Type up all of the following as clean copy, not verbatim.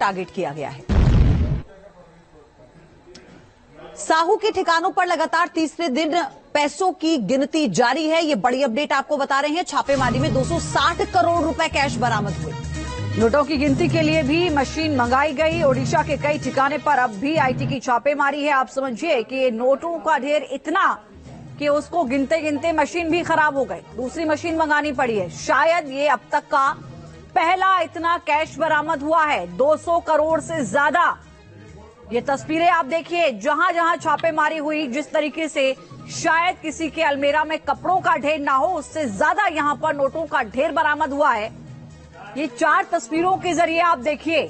Target किया गया है। साहू के ठिकानों पर लगातार तीसरे दिन पैसों की गिनती जारी है। ये बड़ी अपडेट आपको बता रहे हैं। छापेमारी में 260 करोड़ रुपए कैश बरामद हुए। नोटों की गिनती के लिए भी मशीन मंगाई गई। ओडिशा के कई ठिकाने पर अब भी आईटी की छापेमारी है। आप समझिए कि ये नोटों का ढेर इतना कि उसको गिनते गिनते मशीन भी खराब हो गई, दूसरी मशीन मंगानी पड़ी है। शायद ये अब तक का पहला इतना कैश बरामद हुआ है, 200 करोड़ से ज्यादा। ये तस्वीरें आप देखिए, जहां जहां छापेमारी हुई, जिस तरीके से शायद किसी के अलमीरा में कपड़ों का ढेर ना हो, उससे ज्यादा यहां पर नोटों का ढेर बरामद हुआ है। ये 4 तस्वीरों के जरिए आप देखिए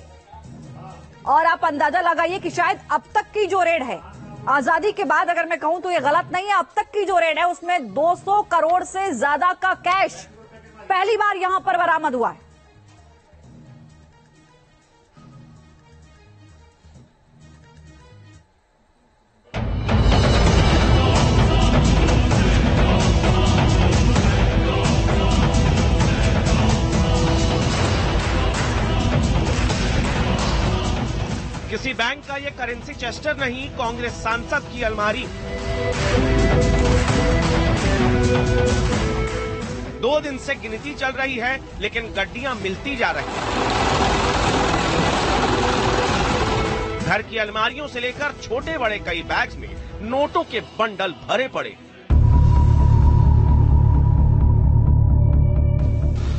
और आप अंदाजा लगाइए कि शायद अब तक की जो रेड है, आजादी के बाद अगर मैं कहूं तो ये गलत नहीं है, अब तक की जो रेड है उसमें 200 करोड़ से ज्यादा का कैश पहली बार यहां पर बरामद हुआ है। किसी बैंक का ये करेंसी चेस्टर नहीं, कांग्रेस सांसद की अलमारी। 2 दिन से गिनती चल रही है, लेकिन गड्डियां मिलती जा रही हैं। घर की अलमारियों से लेकर छोटे बड़े कई बैग्स में नोटों के बंडल भरे पड़े।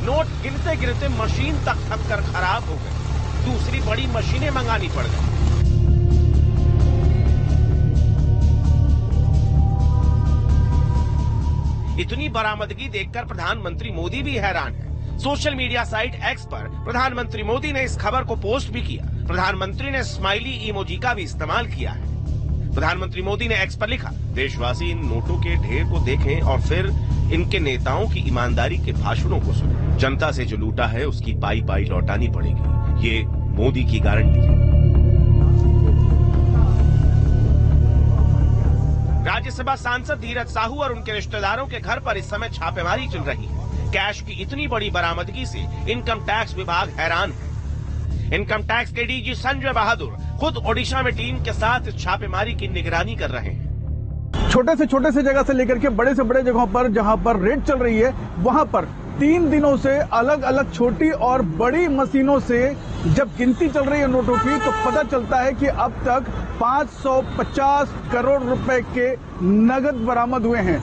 नोट गिनते गिनते मशीन तक थक कर खराब हो गई, दूसरी बड़ी मशीनें मंगानी पड़ गई। इतनी बरामदगी देखकर प्रधानमंत्री मोदी भी हैरान है। सोशल मीडिया साइट एक्स पर प्रधानमंत्री मोदी ने इस खबर को पोस्ट भी किया। प्रधानमंत्री ने स्माइली इमोजी का भी इस्तेमाल किया है। प्रधानमंत्री मोदी ने एक्स पर लिखा, देशवासी इन नोटों के ढेर को देखें और फिर इनके नेताओं की ईमानदारी के भाषणों को सुनें। जनता से जो लूटा है उसकी पाई पाई लौटानी पड़ेगी, ये मोदी की गारंटी है। राज्यसभा सांसद धीरज साहू और उनके रिश्तेदारों के घर पर इस समय छापेमारी चल रही है। कैश की इतनी बड़ी बरामदगी से इनकम टैक्स विभाग हैरान है। इनकम टैक्स के डीजी संजय बहादुर खुद ओडिशा में टीम के साथ इस छापेमारी की निगरानी कर रहे हैं। छोटे से जगह से लेकर के बड़े से बड़े जगहों पर जहां पर रेड चल रही है, वहां पर 3 दिनों से अलग अलग छोटी और बड़ी मशीनों से जब गिनती चल रही है नोटों की, तो पता चलता है कि अब तक 550 करोड़ रुपए के नगद बरामद हुए हैं।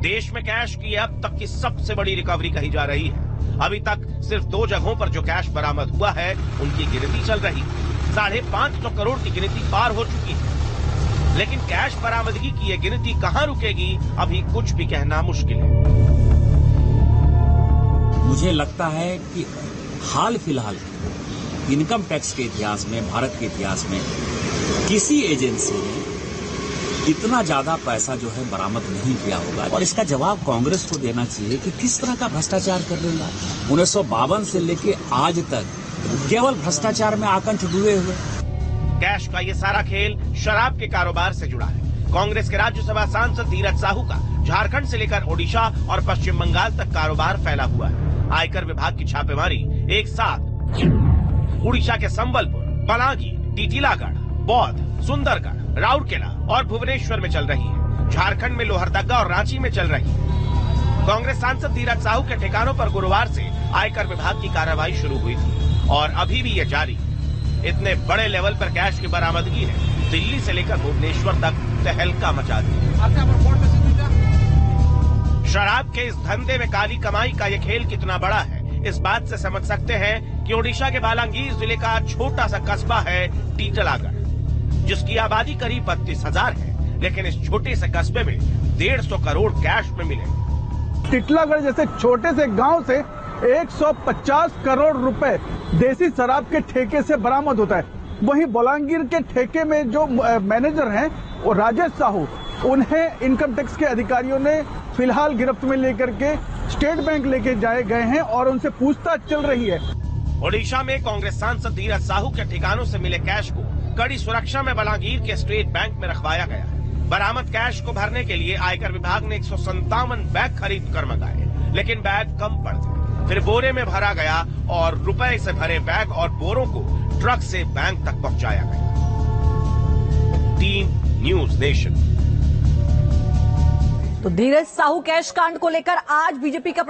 देश में कैश की अब तक की सबसे बड़ी रिकवरी कही जा रही है। अभी तक सिर्फ 2 जगहों पर जो कैश बरामद हुआ है, उनकी गिनती चल रही है। 550 करोड़ की गिनती पार हो चुकी है, लेकिन कैश बरामदगी की ये गिनती कहां रुकेगी, अभी कुछ भी कहना मुश्किल है। मुझे लगता है कि हाल फिलहाल इनकम टैक्स के इतिहास में, भारत के इतिहास में किसी एजेंसी ने इतना ज्यादा पैसा जो है बरामद नहीं किया होगा। और इसका जवाब कांग्रेस को देना चाहिए कि किस तरह का भ्रष्टाचार कर रही है। 1952 से लेके आज तक केवल भ्रष्टाचार में आकंठ डूबे हुए। कैश का ये सारा खेल शराब के कारोबार से जुड़ा है। कांग्रेस के राज्यसभा सांसद धीरज साहू का झारखंड से लेकर ओडिशा और पश्चिम बंगाल तक कारोबार फैला हुआ है। आयकर विभाग की छापेमारी एक साथ उड़ीसा के संबलपुर, बलांगीर, टीटीलागढ़, बौद्ध, सुंदरगढ़, राउरकेला और भुवनेश्वर में चल रही है। झारखंड में लोहरदगा और रांची में चल रही है। कांग्रेस सांसद धीरज साहू के ठिकानों पर गुरुवार से आयकर विभाग की कार्रवाई शुरू हुई थी और अभी भी ये जारी। इतने बड़े लेवल पर कैश की बरामदगी ने दिल्ली से लेकर भुवनेश्वर तक तहलका मचा दी। शराब के इस धंधे में काली कमाई का ये खेल कितना बड़ा है, इस बात से समझ सकते हैं कि ओडिशा के बालांगीर जिले का छोटा सा कस्बा है टीटलागढ़, जिसकी आबादी करीब 32,000 है, लेकिन इस छोटे से कस्बे में 150 करोड़ कैश में मिले। टीटलागढ़ जैसे छोटे से गांव से 150 करोड़ रुपए देसी शराब के ठेके से बरामद होता है। वहीं बलांगीर के ठेके में जो मैनेजर हैं वो राजेश साहू, उन्हें इनकम टैक्स के अधिकारियों ने फिलहाल गिरफ्त में लेकर के स्टेट बैंक लेके जाए गए हैं और उनसे पूछताछ चल रही है। ओडिशा में कांग्रेस सांसद धीरज साहू के ठिकानों से मिले कैश को कड़ी सुरक्षा में बलांगीर के स्टेट बैंक में रखवाया गया। बरामद कैश को भरने के लिए आयकर विभाग ने 157 बैग खरीद कर मंगाए, लेकिन बैग कम पड़ गए। फिर बोरे में भरा गया और रुपए से भरे बैग और बोरों को ट्रक से बैंक तक पहुंचाया गया। Team news nation. तो धीरज साहू कैश कांड को लेकर आज बीजेपी का